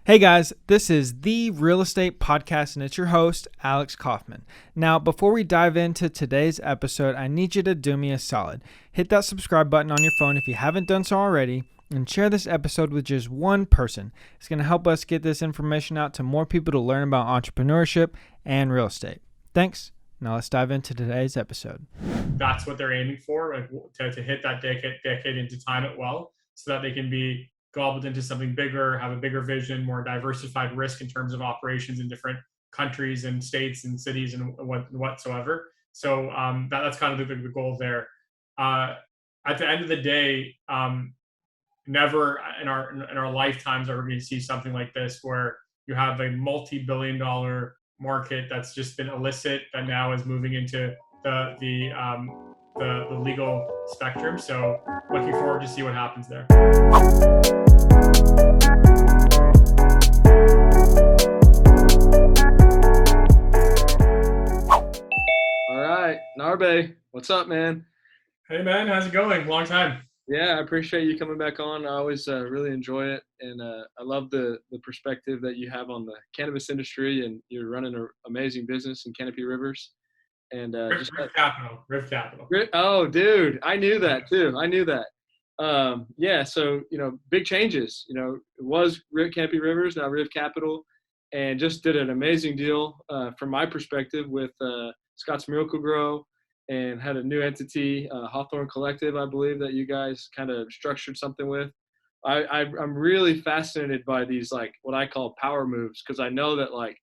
Hey guys, this is the Real Estate Podcast and it's your host, Alex Kaufman. Now, before we dive into today's episode, I need you to do me a solid. Hit that subscribe button on your phone if you haven't done so already, and share this episode with just one person. It's going to help us get this information out to more people to learn about entrepreneurship and real estate. Thanks. Now let's dive into today's episode. That's what they're aiming for, like to hit that decade and to time it well so that they can be gobbled into something bigger, have a bigger vision, more diversified risk in terms of operations in different countries and states and cities and whatsoever. So that's kind of the goal there. At the end of the day, never in our lifetimes are we going to see something like this where you have a multi-billion-dollar market that's just been illicit that now is moving into the legal spectrum. So looking forward to see what happens there. All right, Narbe, what's up, man? Hey, man, how's it going? Long time. Yeah, I appreciate you coming back on. I always really enjoy it, and I love the perspective that you have on the cannabis industry, and you're running an amazing business in Canopy Rivers. And RIV Capital. Oh, dude, I knew that too. I knew that. Yeah, so big changes. It was Canopy Rivers, now RIV Capital, and just did an amazing deal from my perspective with Scott's Miracle-Gro, and had a new entity, Hawthorne Collective, I believe, that you guys kind of structured something with. I'm really fascinated by these, like, what I call power moves, because I know that, like,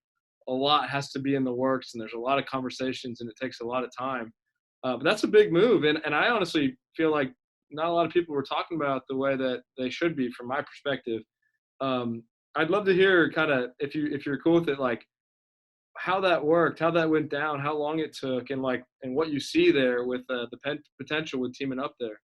a lot has to be in the works, and there's a lot of conversations, and it takes a lot of time. But that's a big move, and I honestly feel like not a lot of people were talking about the way that they should be from my perspective. I'd love to hear kind of, if you're cool with it, like, how that worked, how that went down, how long it took, and what you see there with the potential with teaming up there.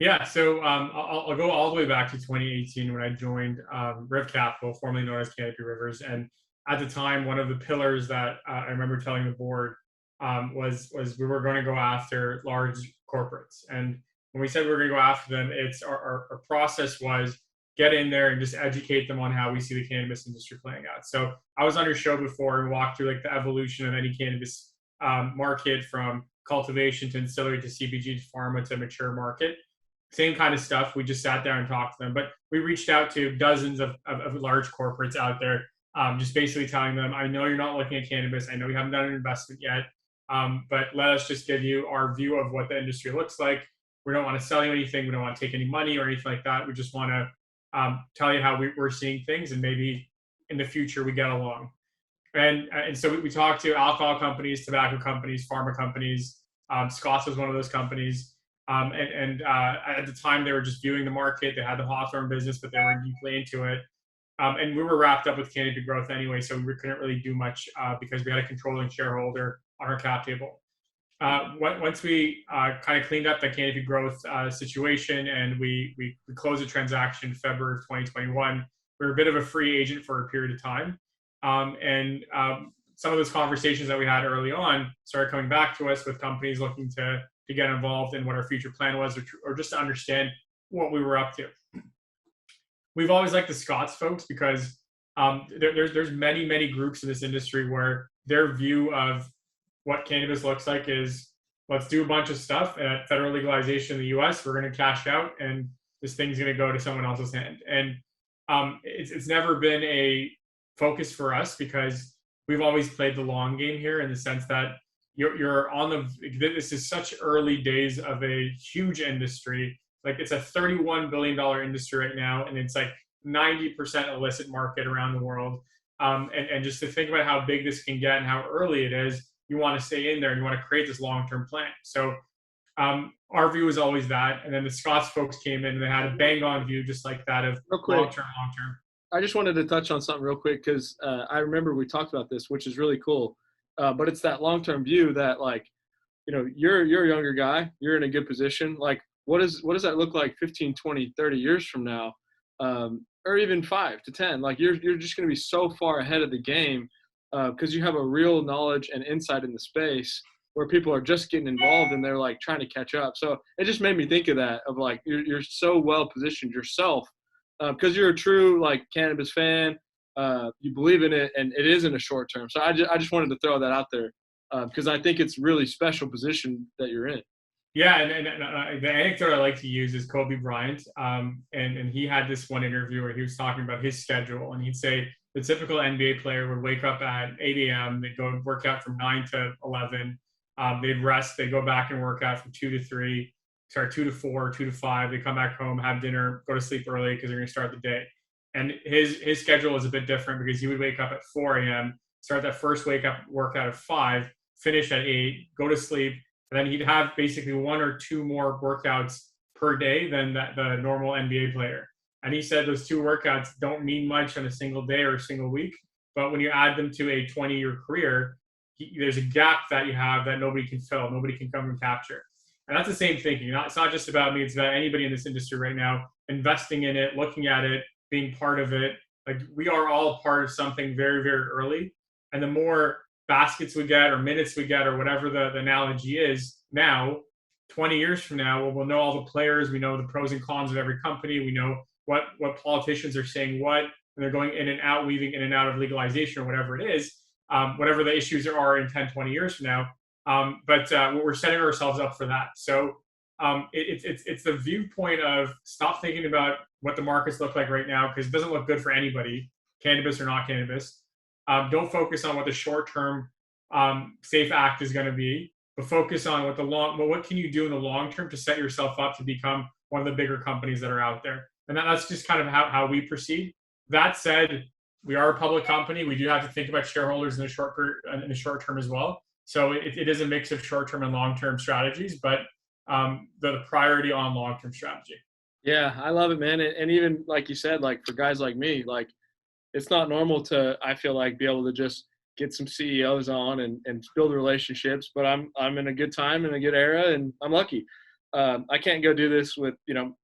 Yeah, so I'll go all the way back to 2018 when I joined RIV Capital, formerly known as Canopy Rivers. And at the time, one of the pillars that I remember telling the board was we were going to go after large corporates. And when we said we were going to go after them, it's our process was get in there and just educate them on how we see the cannabis industry playing out. So I was on your show before and walked through like the evolution of any cannabis market, from cultivation to distillery to CPG to pharma to mature market. Same kind of stuff. We just sat down and talked to them. But we reached out to dozens of large corporates out there, just basically telling them, I know you're not looking at cannabis. I know you haven't done an investment yet, but let us just give you our view of what the industry looks like. We don't want to sell you anything. We don't want to take any money or anything like that. We just want to tell you how we're seeing things, and maybe in the future we get along. And so we talked to alcohol companies, tobacco companies, pharma companies. Scott's was one of those companies. At the time, they were just viewing the market. They had the Hawthorne business, but they weren't deeply into it. And we were wrapped up with Canopy Growth anyway, so we couldn't really do much because we had a controlling shareholder on our cap table. Once we kind of cleaned up the Canopy Growth situation, and we closed the transaction in February of 2021, we were a bit of a free agent for a period of time. Some of those conversations that we had early on started coming back to us with companies looking to get involved in what our future plan was, or just to understand what we were up to. We've always liked the Scots folks because there's many groups in this industry where their view of what cannabis looks like is, let's do a bunch of stuff, and at federal legalization in the US, we're going to cash out and this thing's going to go to someone else's hand. And it's never been a focus for us because we've always played the long game here, in the sense that you're on this is such early days of a huge industry. Like, it's a $31 billion industry right now, and it's like 90% illicit market around the world. And just to think about how big this can get and how early it is, you want to stay in there and you want to create this long-term plan. So our view was always that. And then the Scots folks came in and they had a bang-on view just like that of long-term. I just wanted to touch on something real quick, because I remember we talked about this, which is really cool. But it's that long-term view that, like, you're a younger guy, you're in a good position. Like, what does that look like 15, 20, 30 years from now? Or even 5 to 10? Like, you're just going to be so far ahead of the game because you have a real knowledge and insight in the space where people are just getting involved and they're like trying to catch up. So it just made me think of that, of like, you're so well positioned yourself because you're a true like cannabis fan. you believe in it, and it is in a short term. So I just wanted to throw that out there because I think it's really special position that you're in. Yeah, and the anecdote I like to use is Kobe Bryant, and he had this one interview where he was talking about his schedule, and he'd say the typical NBA player would wake up at 8 a.m., they'd go and work out from 9 to 11, they'd rest, they'd go back and work out from 2 to 4, 2 to 5, they come back home, have dinner, go to sleep early because they're going to start the day. And his schedule was a bit different because he would wake up at 4 a.m., start that first workout at 5, finish at 8, go to sleep, and then he'd have basically 1 or 2 more workouts per day than the normal NBA player. And he said those 2 workouts don't mean much on a single day or a single week, but when you add them to a 20-year career, there's a gap that you have that nobody can fill, nobody can come and capture. And that's the same thinking. It's not just about me, it's about anybody in this industry right now, investing in it, looking at it, being part of it. Like, we are all part of something very, very early. And the more baskets we get or minutes we get or whatever the analogy is now, 20 years from now, we'll know all the players, we know the pros and cons of every company, we know what politicians are saying what, and they're going in and out, weaving in and out of legalization or whatever it is, whatever the issues are in 10, 20 years from now. But we're setting ourselves up for that. So it's the viewpoint of stop thinking about what the markets look like right now, because it doesn't look good for anybody, cannabis or not cannabis. Don't focus on what the short-term safe act is going to be, but focus on what can you do in the long term to set yourself up to become one of the bigger companies that are out there. And that's just kind of how we proceed. That said, we are a public company. We do have to think about shareholders in the short term as well. So it is a mix of short-term and long-term strategies, but the priority on long-term strategy. Yeah, I love it, man. And even like you said, like for guys like me, like it's not normal to, I feel like, be able to just get some CEOs on and build relationships, but I'm in a good time and a good era, and I'm lucky. I can't go do this with,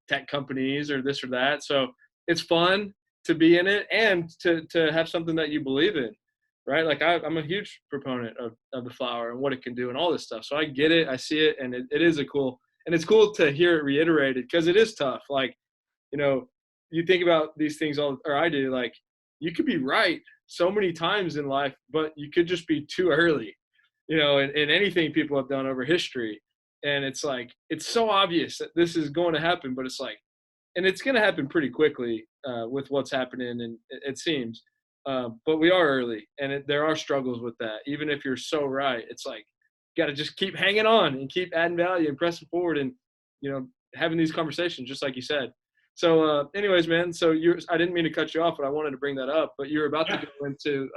tech companies or this or that. So it's fun to be in it and to have something that you believe in, right? Like I'm a huge proponent of the flower and what it can do and all this stuff. So I get it, I see it, and it is and it's cool to hear it reiterated, because it is tough. Like, you think about these things or I do, like, you could be right so many times in life, but you could just be too early, in anything people have done over history. And it's like, it's so obvious that this is going to happen, but it's like, and it's going to happen pretty quickly with what's happening, and it seems. But we are early, and there are struggles with that. Even if you're so right, it's like, you got to just keep hanging on and keep adding value and pressing forward and, having these conversations, just like you said. So anyways, man, so I didn't mean to cut you off, but I wanted to bring that up. But you're about to go into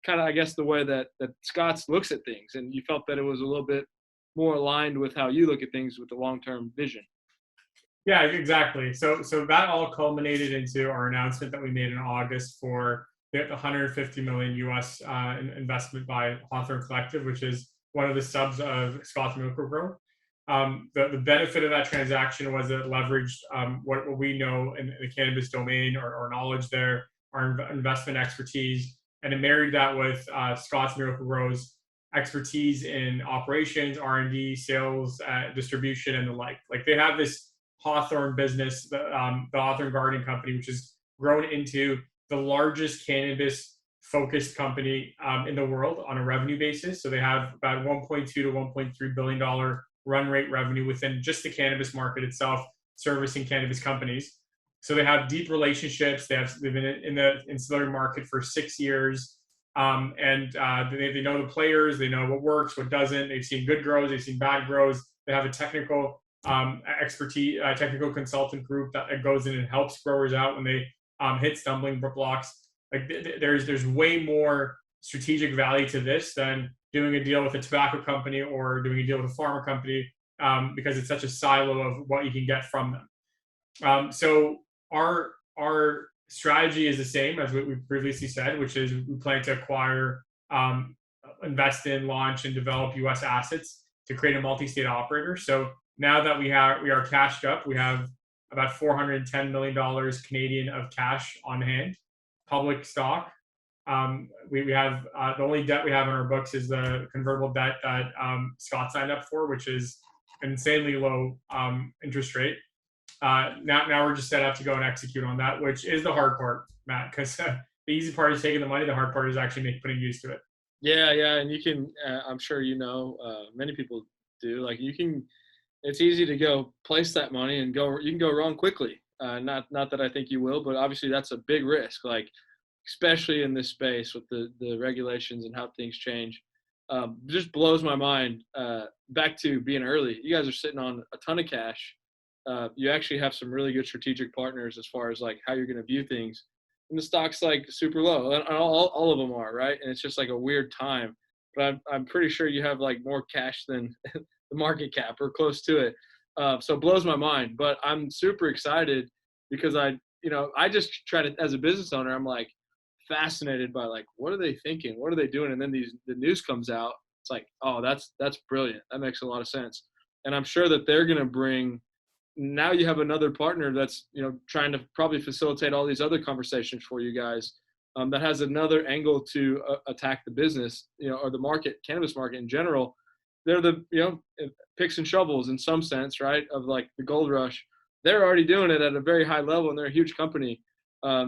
kind of, I guess, the way that Scott's looks at things, and you felt that it was a little bit more aligned with how you look at things with the long-term vision. Yeah, exactly. So that all culminated into our announcement that we made in August for the $150 million US investment by Hawthorne Collective, which is one of the subs of Scott's Miracle-Gro. The benefit of that transaction was it leveraged what we know in the cannabis domain, or knowledge there, our investment expertise, and it married that with Scott's Miracle-Gro's expertise in operations, R&D, sales, distribution, and the like. Like, they have this Hawthorne business, the Hawthorne Garden Company, which has grown into the largest cannabis-focused company in the world on a revenue basis. So they have about $1.2 to $1.3 billion run rate revenue within just the cannabis market itself, servicing cannabis companies. So they have deep relationships. They've been in the ancillary market for 6 years. And they know the players, they know what works, what doesn't. They've seen good grows, they've seen bad grows. They have a technical expertise, technical consultant group that goes in and helps growers out when they hit stumbling blocks. Like, there's way more strategic value to this than doing a deal with a tobacco company or doing a deal with a pharma company, because it's such a silo of what you can get from them. So our strategy is the same as what we previously said, which is we plan to acquire, invest in, launch, and develop U.S. assets to create a multi-state operator. So now that we are cashed up, we have about $410 million Canadian of cash on hand, public stock. We have the only debt we have on our books is the convertible debt that Scott signed up for, which is an insanely low interest rate. Now we're just set up to go and execute on that, which is the hard part, Matt, because the easy part is taking the money. The hard part is actually putting use to it. Yeah, yeah, and you can. I'm sure many people do. Like it's easy to go place that money and go. You can go wrong quickly. Not that I think you will, but obviously that's a big risk. Like especially in this space with the regulations and how things change. Just blows my mind. Back to being early, you guys are sitting on a ton of cash. You actually have some really good strategic partners as far as like how you're going to view things. And the stock's like super low, and all of them are, right? And it's just like a weird time. But I'm pretty sure you have like more cash than the market cap or close to it. So it blows my mind. But I'm super excited because I just try to, as a business owner, I'm like fascinated by like what are they thinking, what are they doing, and then the news comes out. It's like, oh, that's brilliant. That makes a lot of sense. And I'm sure that they're going to bring. Now you have another partner that's trying to probably facilitate all these other conversations for you guys, that has another angle to attack the business, or the market, cannabis market in general. They're the picks and shovels in some sense, right, of like the gold rush. They're already doing it at a very high level, and they're a huge company.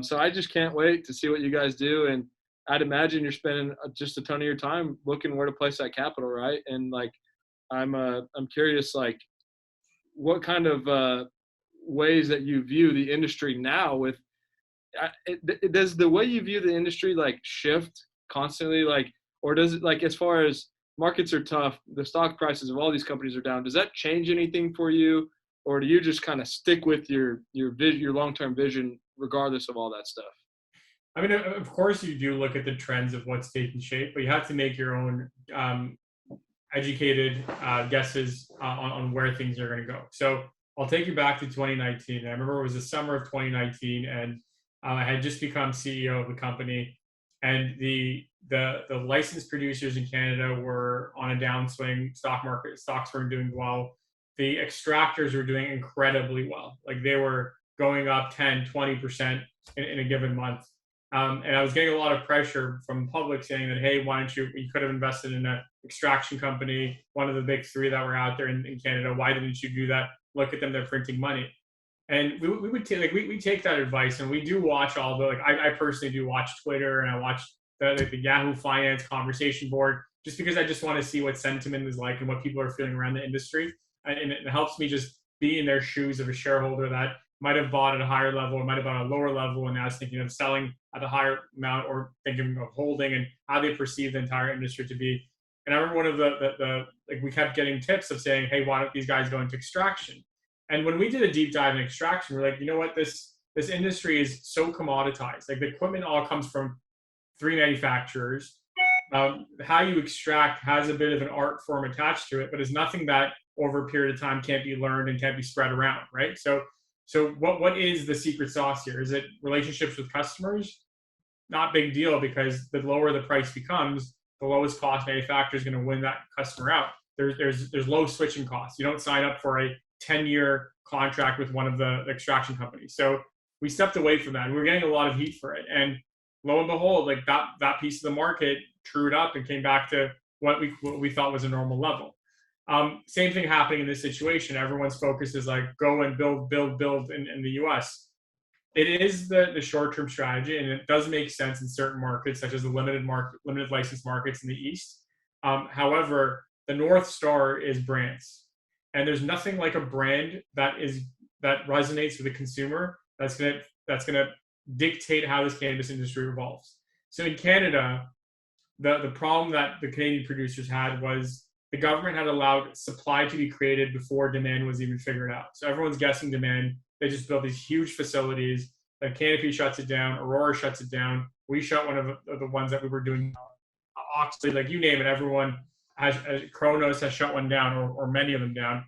So I just can't wait to see what you guys do. And I'd imagine you're spending just a ton of your time looking where to place that capital, right? And like I'm curious, like what kind of ways that you view the industry now with does the way you view the industry like shift constantly, like, or does it, like, as far as markets are tough, the stock prices of all these companies are down, does that change anything for you, or do you just kind of stick with your long-term vision regardless of all that stuff? I mean, of course you do look at the trends of what's taking shape, but you have to make your own educated guesses on where things are going to go. So I'll take you back to 2019. I remember it was the summer of 2019, and I had just become CEO of the company, and the licensed producers in Canada were on a downswing. Stocks weren't doing well. The extractors were doing incredibly well. Like they were going up 10, 20% in a given month. And I was getting a lot of pressure from the public saying that, hey, why don't you could have invested in an extraction company, one of the big three that were out there in Canada. Why didn't you do that? Look at them, they're printing money. And we would we take that advice, and we do watch all the, like, I personally do watch Twitter, and I watch the Yahoo Finance conversation board, just because I just want to see what sentiment is like and what people are feeling around the industry. And it helps me just be in their shoes of a shareholder that might have bought at a higher level or might have bought at a lower level and now is thinking of selling at a higher amount or thinking of holding, and how they perceive the entire industry to be. And I remember one of the like, we kept getting tips of saying, hey, why don't these guys go into extraction? And when we did a deep dive in extraction, we're like, you know what, this industry is so commoditized. Like the equipment all comes from 3 manufacturers. How you extract has a bit of an art form attached to it, but it's nothing that over a period of time can't be learned and can't be spread around, right? So what is the secret sauce here? Is it relationships with customers? Not big deal, because the lower the price becomes, the lowest cost manufacturer is going to win that customer out. There's low switching costs. You don't sign up for a 10-year contract with one of the extraction companies. So we stepped away from that, and we were getting a lot of heat for it. And lo and behold, like that piece of the market trued up and came back to what we thought was a normal level. Same thing happening in this situation. Everyone's focus is like go and build in the US. It is the short-term strategy, and it does make sense in certain markets, such as the limited license markets in the East. However, the North Star is brands. And there's nothing like a brand that resonates with the consumer that's gonna dictate how this cannabis industry evolves. So in Canada, the problem that the Canadian producers had was the government had allowed supply to be created before demand was even figured out. So everyone's guessing demand. They just built these huge facilities. Then Canopy shuts it down. Aurora shuts it down. We shut one of the ones that we were doing. Oxley, like you name it, everyone has. Kronos has shut one down, or many of them down.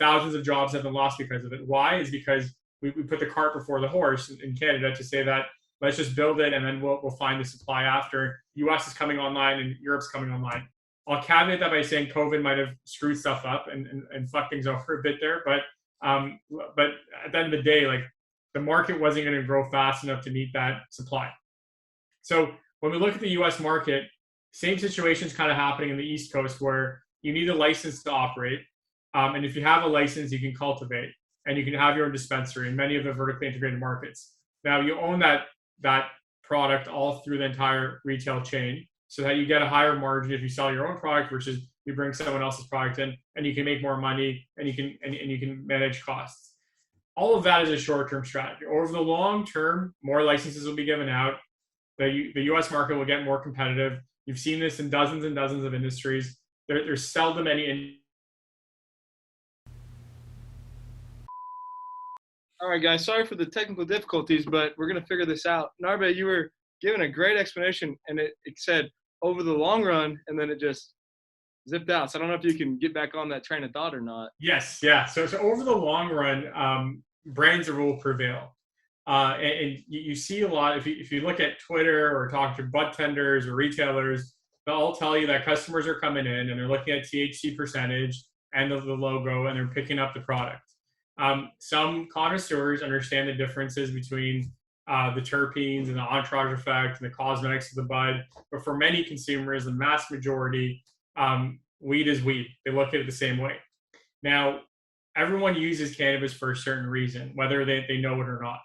Thousands of jobs have been lost because of it. Why? Is because we put the cart before the horse in Canada to say that let's just build it and then we'll find the supply after. US is coming online and Europe's coming online. I'll caveat that by saying COVID might have screwed stuff up and fucked things over a bit there. But at the end of the day, like the market wasn't going to grow fast enough to meet that supply. So when we look at the US market, same situation's kind of happening in the East Coast, where you need a license to operate. And if you have a license, you can cultivate and you can have your own dispensary in many of the vertically integrated markets. Now you own that product all through the entire retail chain, so that you get a higher margin if you sell your own product versus you bring someone else's product in, and you can make more money, and you can manage costs. All of that is a short-term strategy. Over the long term, more licenses will be given out. The U.S. market will get more competitive. You've seen this in dozens and dozens of industries. There's seldom any. All right, guys. Sorry for the technical difficulties, but we're gonna figure this out. Narbe, you were giving a great explanation, and it said over the long run, and then it just zipped out. So I don't know if you can get back on that train of thought or not. Yes, yeah. So over the long run, brands will prevail. And you see a lot, if you look at Twitter or talk to bud tenders or retailers, they'll all tell you that customers are coming in and they're looking at THC percentage and the logo, and they're picking up the product. Some connoisseurs understand the differences between the terpenes and the entourage effect and the cosmetics of the bud. But for many consumers, the mass majority, weed is weed. They look at it the same way. Now, everyone uses cannabis for a certain reason, whether they know it or not.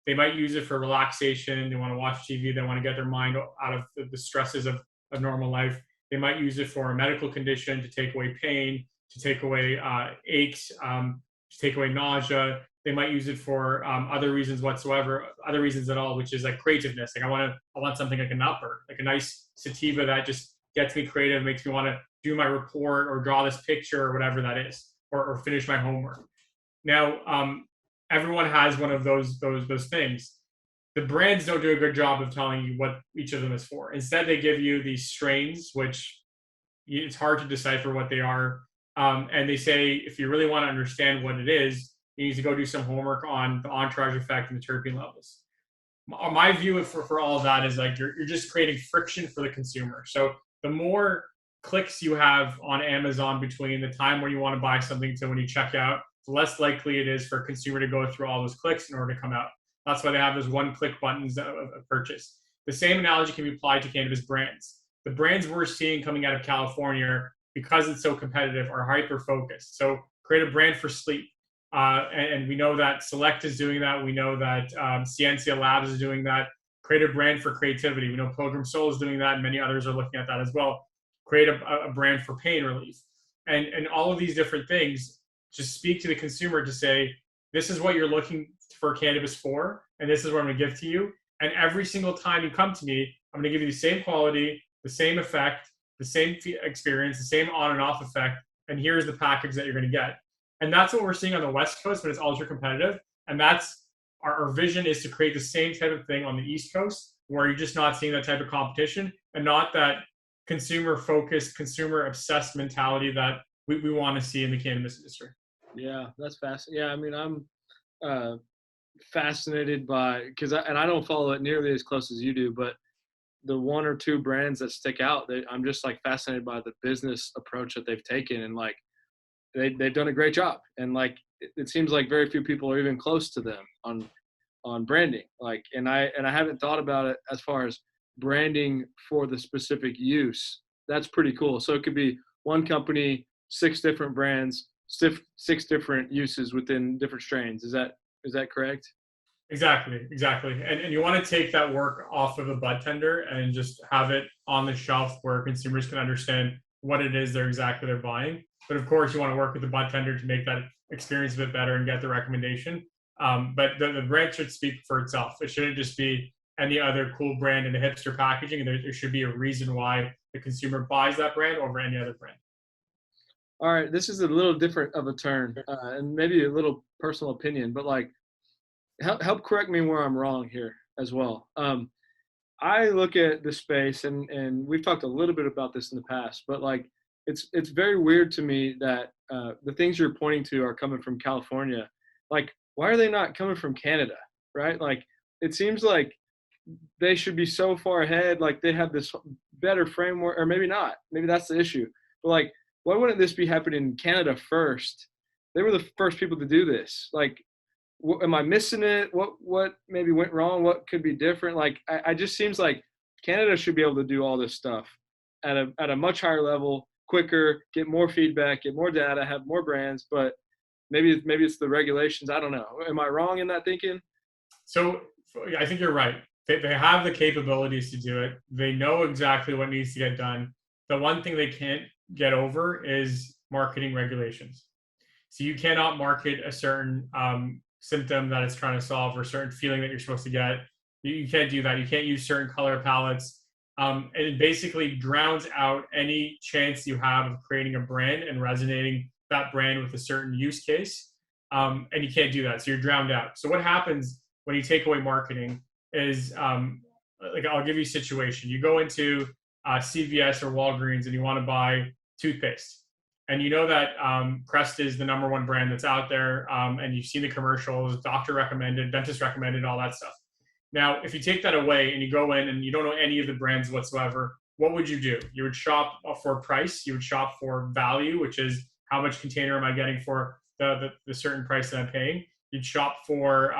They might use it for relaxation. They want to watch TV. They want to get their mind out of the stresses of normal life. They might use it for a medical condition, to take away pain, to take away aches, to take away nausea. They might use it for other reasons whatsoever, other reasons at all, which is like creativeness. Like I want something like a nupper, like a nice sativa that just gets me creative, makes me want to do my report or draw this picture or whatever that is, or finish my homework. Now, everyone has one of those things. The brands don't do a good job of telling you what each of them is for. Instead, they give you these strains, which it's hard to decipher what they are. And they say, if you really want to understand what it is, you need to go do some homework on the entourage effect and the terpene levels. My view for all of that is like you're just creating friction for the consumer. So the more clicks you have on Amazon between the time when you want to buy something to when you check out, the less likely it is for a consumer to go through all those clicks in order to come out. That's why they have those one-click buttons of purchase. The same analogy can be applied to cannabis brands. The brands we're seeing coming out of California, because it's so competitive, are hyper-focused. So create a brand for sleep. And we know that Select is doing that. We know that Ciencia Labs is doing that. Create a brand for creativity. We know Pilgrim Soul is doing that, and many others are looking at that as well. Create a brand for pain relief. And all of these different things just speak to the consumer to say, this is what you're looking for cannabis for, and this is what I'm going to give to you. And every single time you come to me, I'm going to give you the same quality, the same effect, the same experience, the same on and off effect, and here's the package that you're going to get. And that's what we're seeing on the West Coast, but it's ultra competitive. And that's our vision, is to create the same type of thing on the East Coast, where you're just not seeing that type of competition, and not that consumer-focused, consumer-obsessed mentality that we want to see in the cannabis industry. Yeah, that's fascinating. Yeah, I mean, I'm fascinated by, and I don't follow it nearly as close as you do, but the one or two brands that stick out, I'm just like fascinated by the business approach that they've taken, and like they've done a great job. And like it seems like very few people are even close to them on branding. Like, and I haven't thought about it as far as branding for the specific use. That's pretty cool. So it could be one company, 6 different brands, 6 different uses within different strains. Is that correct? Exactly. And you want to take that work off of the bud tender and just have it on the shelf where consumers can understand what it is they're buying. But of course, you want to work with the bud tender to make that experience a bit better and get the recommendation. But the brand should speak for itself. It shouldn't just be any other cool brand in a hipster packaging. There should be a reason why the consumer buys that brand over any other brand. All right, this is a little different of a turn, and maybe a little personal opinion, but like, help correct me where I'm wrong here as well. I look at the space, and we've talked a little bit about this in the past, but like, it's very weird to me that the things you're pointing to are coming from California. Like, why are they not coming from Canada, right? Like, it seems like they should be so far ahead. Like, they have this better framework, or maybe not. Maybe that's the issue. But like, why wouldn't this be happening in Canada first? They were the first people to do this. Like, am I missing it? What maybe went wrong? What could be different? Like, I just seems like Canada should be able to do all this stuff at a much higher level, quicker, get more feedback, get more data, have more brands. But maybe it's the regulations. I don't know. Am I wrong in that thinking? So I think you're right. They have the capabilities to do it. They know exactly what needs to get done. The one thing they can't get over is marketing regulations. So you cannot market a certain symptom that it's trying to solve or a certain feeling that you're supposed to get. You can't do that. You can't use certain color palettes. And it basically drowns out any chance you have of creating a brand and resonating that brand with a certain use case. And you can't do that. So you're drowned out. So what happens when you take away marketing is, like, I'll give you a situation. You go into CVS or Walgreens and you want to buy toothpaste. And you know that Crest is the number one brand that's out there, and you've seen the commercials, doctor recommended, dentist recommended, all that stuff. Now, if you take that away and you go in and you don't know any of the brands whatsoever, what would you do? You would shop for price. You would shop for value, which is how much container am I getting for the certain price that I'm paying. You'd shop for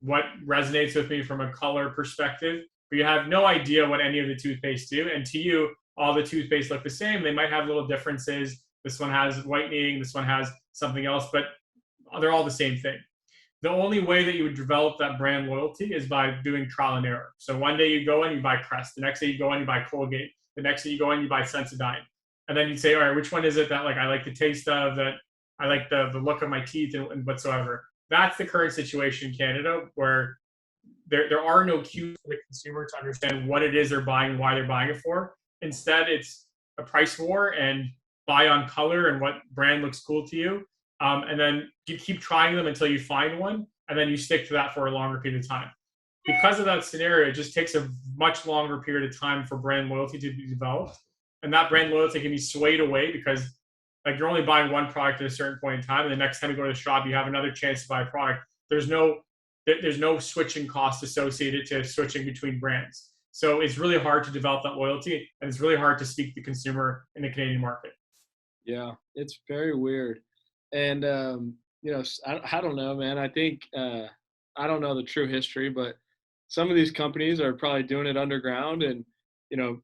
what resonates with me from a color perspective, but you have no idea what any of the toothpaste do. And to you, all the toothpaste look the same. They might have little differences. This one has whitening, this one has something else, but they're all the same thing. The only way that you would develop that brand loyalty is by doing trial and error. So one day you go in, you buy Crest. The next day you go in, you buy Colgate. The next day you go in, you buy Sensodyne. And then you'd say, all right, which one is it that, like, I like the taste of, that I like the look of my teeth and whatsoever. That's the current situation in Canada, where there are no cues for the consumer to understand what it is they're buying and why they're buying it for. Instead, it's a price war and buy on color and what brand looks cool to you. And then you keep trying them until you find one, and then you stick to that for a longer period of time. Because of that scenario, it just takes a much longer period of time for brand loyalty to be developed. And that brand loyalty can be swayed away because, like, you're only buying one product at a certain point in time, and the next time you go to the shop, you have another chance to buy a product. There's no switching cost associated to switching between brands. So it's really hard to develop that loyalty, and it's really hard to speak to the consumer in the Canadian market. Yeah, it's very weird. And, I don't know, man. I think, I don't know the true history, but some of these companies are probably doing it underground. And,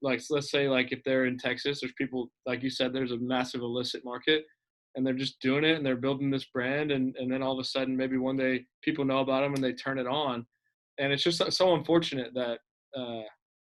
like, let's say, like, if they're in Texas, there's people, like you said, there's a massive illicit market, and they're just doing it and they're building this brand. And then all of a sudden, maybe one day people know about them and they turn it on. And it's just so unfortunate that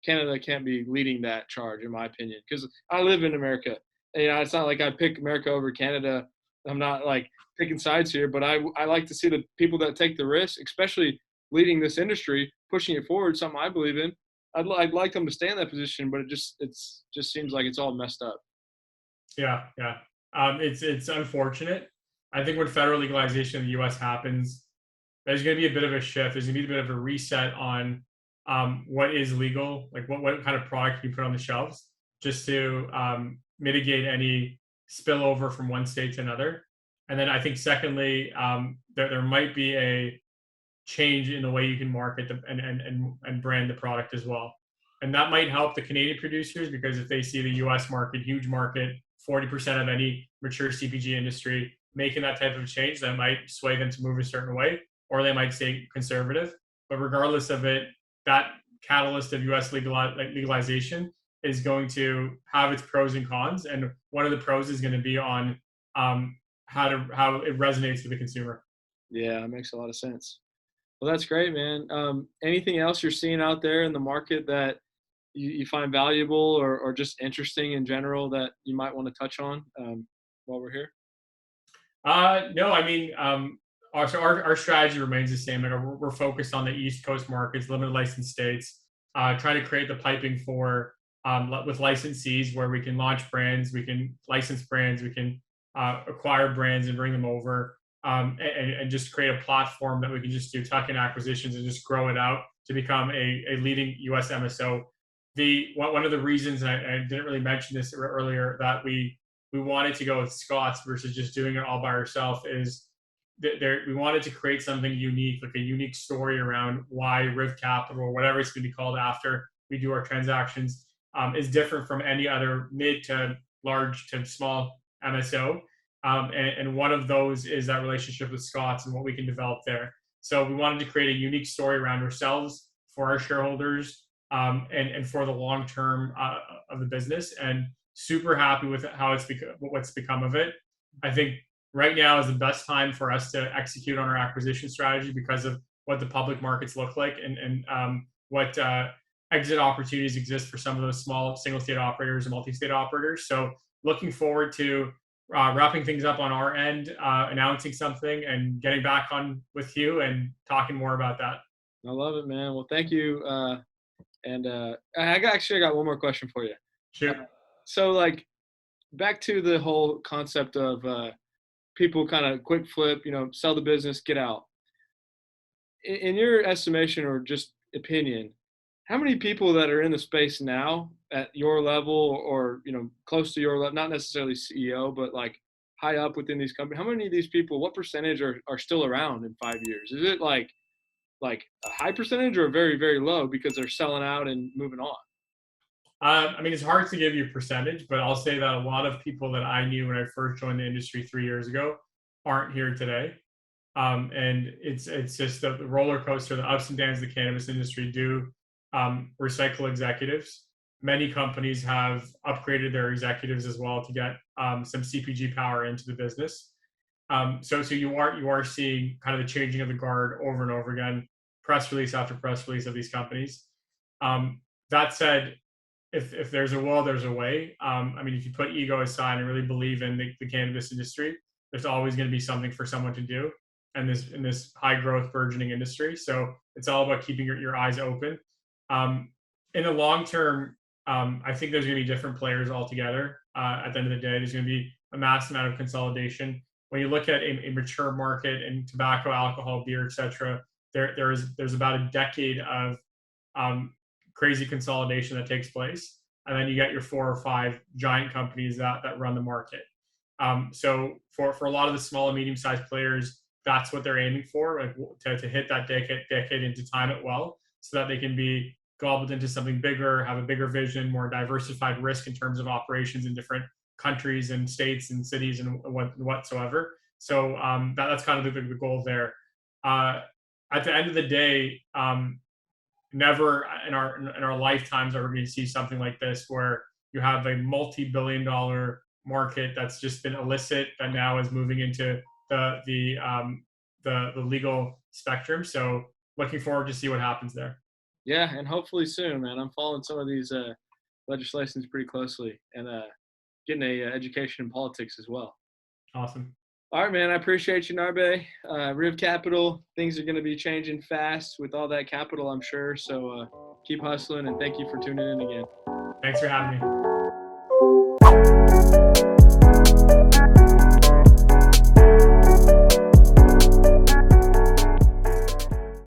Canada can't be leading that charge, in my opinion, because I live in America. And, it's not like I pick America over Canada. I'm not, like, picking sides here, but I like to see the people that take the risk, especially leading this industry, pushing it forward, something I believe in. I'd like them to stay in that position, but it just seems like it's all messed up. Yeah. It's unfortunate. I think when federal legalization in the U.S. happens, there's going to be a bit of a shift. There's going to be a bit of a reset on what is legal, like what kind of product you put on the shelves, just to mitigate any spillover from one state to another. And then I think secondly, there might be a change in the way you can market and brand the product as well. And that might help the Canadian producers, because if they see the US market, huge market, 40% of any mature CPG industry making that type of change, that might sway them to move a certain way, or they might stay conservative. But regardless of it, that catalyst of US legalization is going to have its pros and cons. And one of the pros is going to be on how it resonates with the consumer. Yeah, it makes a lot of sense. Well, that's great, man. Anything else you're seeing out there in the market that you find valuable or just interesting in general that you might want to touch on while we're here? No, I mean, our strategy remains the same. We're focused on the East Coast markets, limited license states, trying to create the piping for with licensees where we can launch brands, we can license brands, we can acquire brands and bring them over, and just create a platform that we can just do tuck-in acquisitions and just grow it out to become a leading US MSO. One of the reasons, and I didn't really mention this earlier, that we wanted to go with Scott's versus just doing it all by ourselves is that we wanted to create something unique, like a unique story around why RIV Capital, or whatever it's going to be called after we do our transactions, is different from any other mid to large to small MSO. And one of those is that relationship with Scott's and what we can develop there. So we wanted to create a unique story around ourselves for our shareholders, and for the long term of the business. And super happy with how what's become of it. I think right now is the best time for us to execute on our acquisition strategy because of what the public markets look like, and what exit opportunities exist for some of those small single state operators and multi-state operators. So looking forward to wrapping things up on our end, announcing something, and getting back on with you and talking more about that. I love it, man. Well, thank you. I got one more question for you. Shoot. So like back to the whole concept of people kind of quick flip, sell the business, get out. In your estimation or just opinion, how many people that are in the space now at your level or, close to your level, not necessarily CEO, but like high up within these companies, how many of these people, what percentage are still around in 5 years? Is it like a high percentage or very, very low because they're selling out and moving on? I mean, it's hard to give you a percentage, but I'll say that a lot of people that I knew when I first joined the industry 3 years ago aren't here today. And it's just the roller coaster, the ups and downs of the cannabis industry do recycle executives. Many companies have upgraded their executives as well to get some CPG power into the business. So you are seeing kind of the changing of the guard over and over again, press release after press release of these companies. That said, if there's a will, there's a way. I mean, if you put ego aside and really believe in the cannabis industry, there's always going to be something for someone to do in this high growth burgeoning industry. So it's all about keeping your eyes open. In the long term, I think there's going to be different players altogether. At the end of the day, there's going to be a mass amount of consolidation. When you look at a mature market in tobacco, alcohol, beer, etc., there's about a decade of crazy consolidation that takes place, and then you get your 4 or 5 giant companies that run the market. So for a lot of the small and medium-sized players, that's what they're aiming for, like to hit that decade and to time it well, so that they can be gobbled into something bigger, have a bigger vision, more diversified risk in terms of operations in different countries and states and cities and whatsoever. So that's kind of the goal there. At the end of the day, never in our lifetimes are we going to see something like this where you have a multi-billion-dollar market that's just been illicit that now is moving into the legal spectrum. So looking forward to see what happens there. Yeah, and hopefully soon, man. I'm following some of these legislations pretty closely and getting a education in politics as well. Awesome. All right, man. I appreciate you, Narbe. RIV Capital, things are going to be changing fast with all that capital, I'm sure. So keep hustling, and thank you for tuning in again. Thanks for having me.